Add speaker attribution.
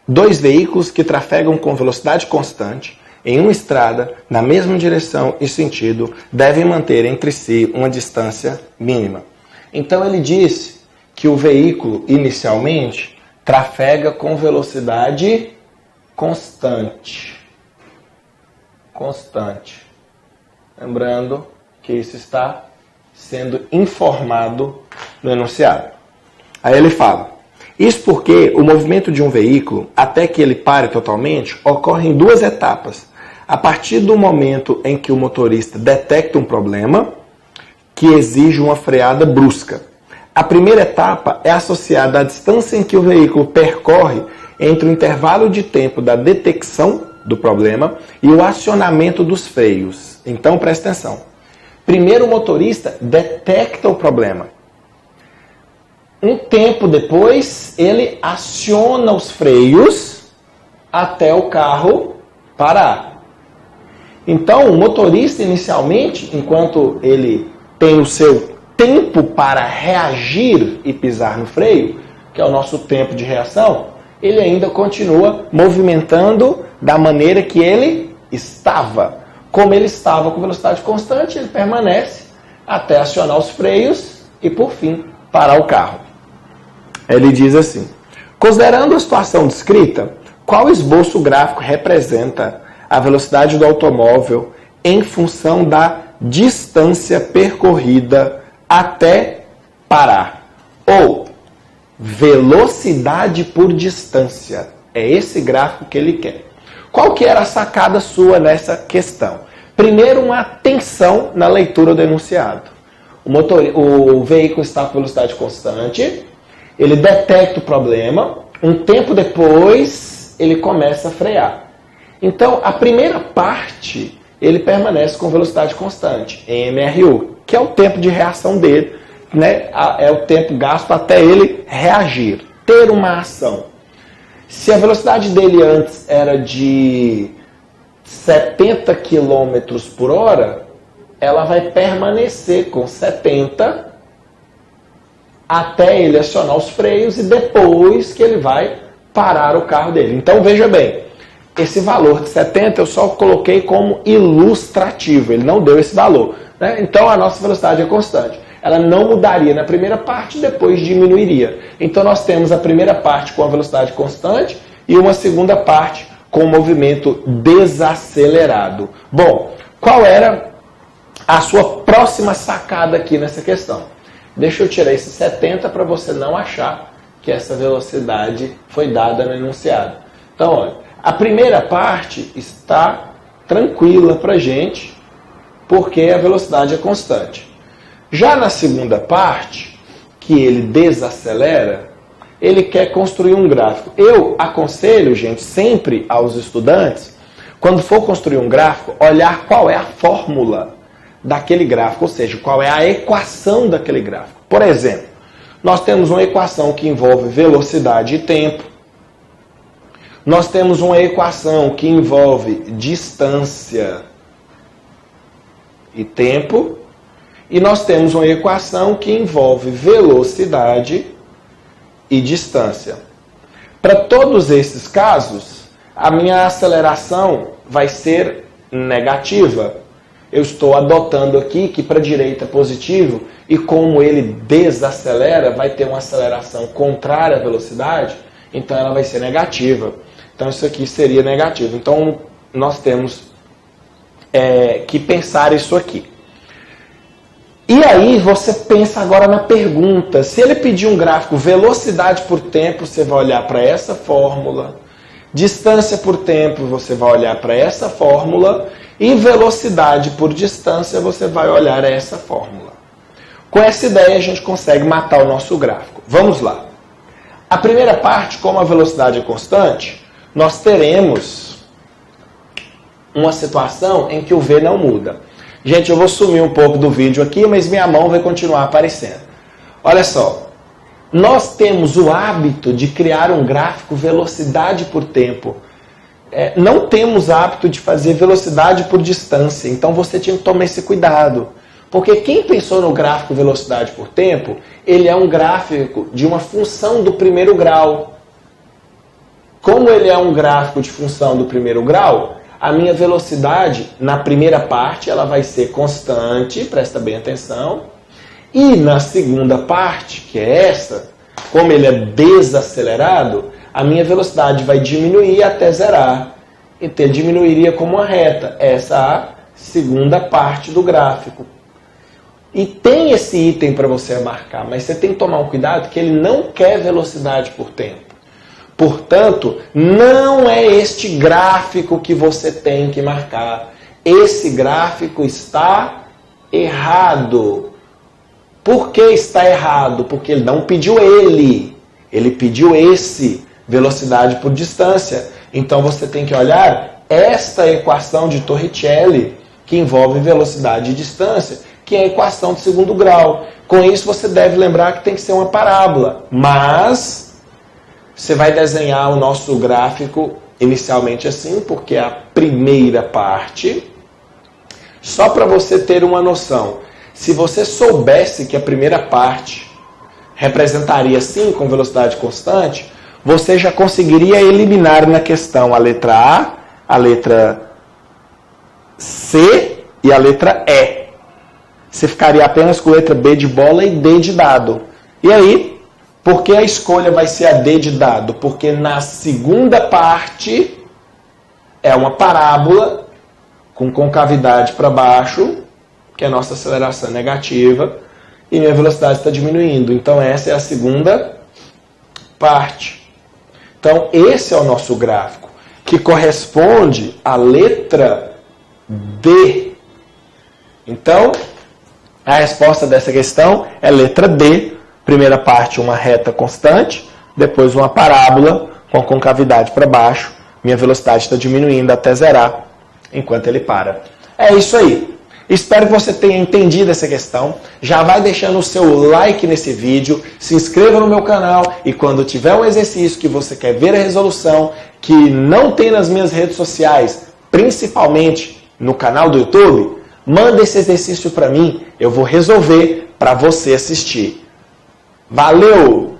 Speaker 1: Dois veículos que trafegam com velocidade constante em uma estrada, na mesma direção e sentido, devem manter entre si uma distância mínima. Então ele disse que o veículo, inicialmente, trafega com velocidade constante. Constante. Lembrando que isso está sendo informado no enunciado. Aí ele fala: isso porque o movimento de um veículo, até que ele pare totalmente, ocorre em duas etapas. A partir do momento em que o motorista detecta um problema que exige uma freada brusca. A primeira etapa é associada à distância em que o veículo percorre entre o intervalo de tempo da detecção do problema e o acionamento dos freios. Então, presta atenção. Primeiro o motorista detecta o problema. Um tempo depois, ele aciona os freios até o carro parar. Então, o motorista, inicialmente, enquanto ele tem o seu tempo para reagir e pisar no freio, que é o nosso tempo de reação, ele ainda continua movimentando da maneira que ele estava. Como ele estava com velocidade constante, ele permanece até acionar os freios e, por fim, parar o carro. Ele diz assim: considerando a situação descrita, qual esboço gráfico representa a velocidade do automóvel em função da distância percorrida até parar? Ou velocidade por distância. É esse gráfico que ele quer. Qual que era a sacada sua nessa questão? Primeiro, uma atenção na leitura do enunciado. O veículo está com velocidade constante, ele detecta o problema, um tempo depois ele começa a frear. Então, a primeira parte, ele permanece com velocidade constante, em MRU, que é o tempo de reação dele, né? É o tempo gasto até ele reagir, ter uma ação. Se a velocidade dele antes era de 70 km por hora, ela vai permanecer com 70 até ele acionar os freios e depois que ele vai parar o carro dele. Então, veja bem, esse valor de 70 eu só coloquei como ilustrativo, ele não deu esse valor, né? Então, a nossa velocidade é constante. Ela não mudaria na primeira parte, depois diminuiria. Então, nós temos a primeira parte com a velocidade constante e uma segunda parte com o movimento desacelerado. Bom, qual era a sua próxima sacada aqui nessa questão? Deixa eu tirar esse 70 para você não achar que essa velocidade foi dada no enunciado. Então, olha, a primeira parte está tranquila para a gente, porque a velocidade é constante. Já na segunda parte, que ele desacelera, ele quer construir um gráfico. Eu aconselho, gente, sempre aos estudantes, quando for construir um gráfico, olhar qual é a fórmula daquele gráfico, ou seja, qual é a equação daquele gráfico. Por exemplo, nós temos uma equação que envolve velocidade e tempo. Nós temos uma equação que envolve distância e tempo. E nós temos uma equação que envolve velocidade e distância. Para todos esses casos, a minha aceleração vai ser negativa. Eu estou adotando aqui que para a direita é positivo e como ele desacelera, vai ter uma aceleração contrária à velocidade, então ela vai ser negativa. Então isso aqui seria negativo. Então nós temos que pensar isso aqui. E aí você pensa agora na pergunta. Se ele pedir um gráfico velocidade por tempo, você vai olhar para essa fórmula. Distância por tempo, você vai olhar para essa fórmula. E velocidade por distância, você vai olhar essa fórmula. Com essa ideia, a gente consegue matar o nosso gráfico. Vamos lá. A primeira parte, como a velocidade é constante, nós teremos uma situação em que o V não muda. Gente, eu vou sumir um pouco do vídeo aqui, mas minha mão vai continuar aparecendo. Olha só, nós temos o hábito de criar um gráfico velocidade por tempo. Não temos hábito de fazer velocidade por distância, então você tinha que tomar esse cuidado. Porque quem pensou no gráfico velocidade por tempo, ele é um gráfico de uma função do primeiro grau. como ele é um gráfico de função do primeiro grau, a minha velocidade na primeira parte ela vai ser constante, presta bem atenção, e na segunda parte, que é essa, como ele é desacelerado, a minha velocidade vai diminuir até zerar. Então diminuiria como uma reta. Essa é a segunda parte do gráfico. E tem esse item para você marcar, mas você tem que tomar um cuidado que ele não quer velocidade por tempo. Portanto, não é este gráfico que você tem que marcar. Esse gráfico está errado. Por que está errado? Porque ele não pediu ele. Ele pediu esse, velocidade por distância. Então você tem que olhar esta equação de Torricelli, que envolve velocidade e distância, que é a equação de segundo grau. Com isso você deve lembrar que tem que ser uma parábola. Mas você vai desenhar o nosso gráfico inicialmente assim, porque é a primeira parte. Só para você ter uma noção, se você soubesse que a primeira parte representaria assim, com velocidade constante, você já conseguiria eliminar na questão a letra A, a letra C e a letra E. Você ficaria apenas com letra B de bola e D de dado. E aí, por que a escolha vai ser a D de dado? Porque na segunda parte é uma parábola com concavidade para baixo, que é a nossa aceleração negativa, e minha velocidade está diminuindo. Então essa é a segunda parte. Então esse é o nosso gráfico, que corresponde à letra D. Então, a resposta dessa questão é letra D. Primeira parte, uma reta constante, depois uma parábola com concavidade para baixo. Minha velocidade está diminuindo até zerar, enquanto ele para. É isso aí. Espero que você tenha entendido essa questão. Já vai deixando o seu like nesse vídeo, se inscreva no meu canal e quando tiver um exercício que você quer ver a resolução, que não tem nas minhas redes sociais, principalmente no canal do YouTube, manda esse exercício para mim, eu vou resolver para você assistir. Valeu!